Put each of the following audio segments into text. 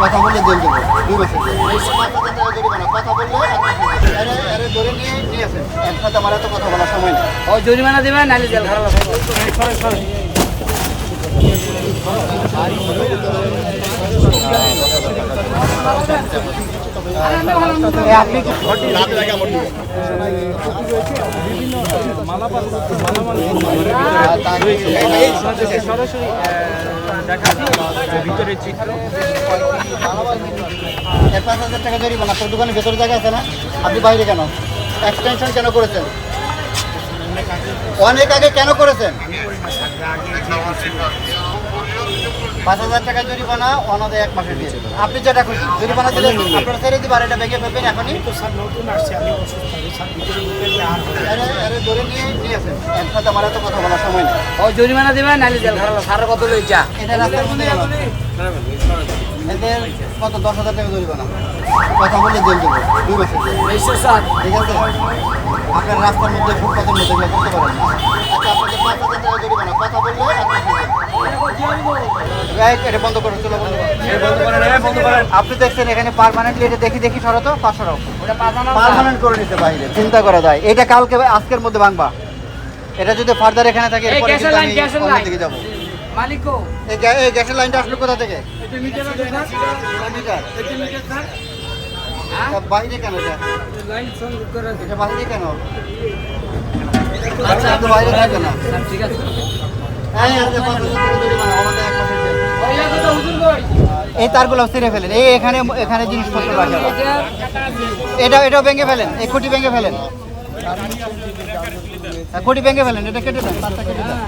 কথা বললে জেল দেবো 2 মাসের জেল। 5,000 টাকা জরিমানা, কথা বললে 1 মাসের জেল। আরে ধরে নিয়ে আসেন, একসাথে আমার এত কথা বলার সময় নেই। ও জরিমানা দিবেন নালে জেল খারাপ সরে আপনি কি সরাসরি দেখা ভিতরে চিত্র 5,000 টাকা জরিমানা। তোর দোকানের ভেতরে জায়গা আছে না? আপনি বাইরে কেন? এক্সটেনশন কেন করেছেন? অনেক আগে কেন করেছেন? 5,000 টাকা জরিমানা, অনাদে 1 মাসের দিয়ে। আপনি যেটা খুশি জরিমানা দিলে আপনারা ছেড়ে দিবেন, এটা ভেঙে ফেলবেন এখনই। আরে ধরে নিয়ে আসেন, একসাথে আমার এত কথা বলার সময় নেই। ও জরিমানা দিবেন নালে জেল খারাপ সারা কত লই যা এটা রাস্তার মধ্যে গেল। এদের কত 10,000 টাকা জরিমানা, কথা বললে জেল দেবো 2 মাসের জেল। ঠিক আছে, আপনার রাস্তার মধ্যে ফুটপাতের মধ্যে এগুলো করতে পারেন না। আচ্ছা, আপনাদের 5,000 টাকা জরিমানা, কথা বললে 1 মাসের জেল। এটা বন্ধ করুন, চলো বন্ধ করেন। আপনি দেখছেন এখানে পার্মানেন্টলি, এটা দেখি সরো তো 500 টাকা পার্মানেন্ট করে নিতে বাইরে চিন্তা করা যায়। এটা কালকে আজকের মধ্যে ভাঙবা, এটা যদি ফার্দার এখানে থাকে এরপরে কিন্তু আমি অন্যদিকে যাবো। মালিকও এই গ্যাসের লাইনটা আসলো কোথা থেকে? বাইরে কেন এটা? এটা বাইরে কেন? আচ্ছা তো বাইরে থাকে না। ঠিক আছে এই তারগুলো ছিঁড়ে ফেলেন, এই এখানে জিনিসপত্র রাখেন, এটাও ভেঙে ফেলেন, এই খুঁটি ভেঙে ফেলেন, খুঁটি ভেঙে ফেলেন, এটা কেটে দেন, তারটা কেটে দেন।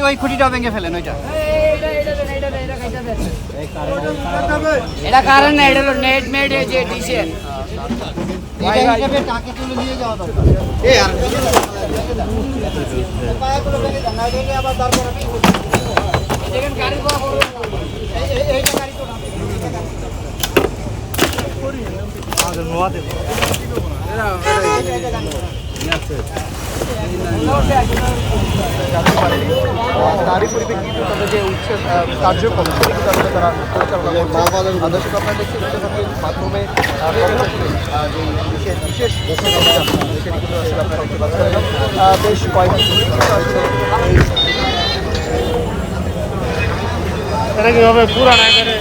ওই খুঁটিটাও ভেঙে ফেলেন, ওইটা। এটা কারণ না, এটা হলো নেট মেড যে ডিশের এটা হিসেবে টাকে তুলে নিয়ে যাওয়া দরকার। এই আর পায়াগুলো ভেঙে দেন, না ভেঙে আবার তারপর আমি দেখেন গাড়ি কোয়া করব এইটা গাড়ি তো না আমাদের নোয়া দেব। নারী পরিপ্রেক্ষিতে তাদের যে উচ্ছেদ কার্যক্রম সেটি কিন্তু আসলে তারা পরিচালনা করছে। দর্শক আপনারা দেখছেন উচ্চশক্তির মাধ্যমে যে বিশেষ সেটি কিন্তু আসলে আপনারা দেখতে পাচ্ছেন। বেশ কয়েকটি এটা কি হবে পুরানা করে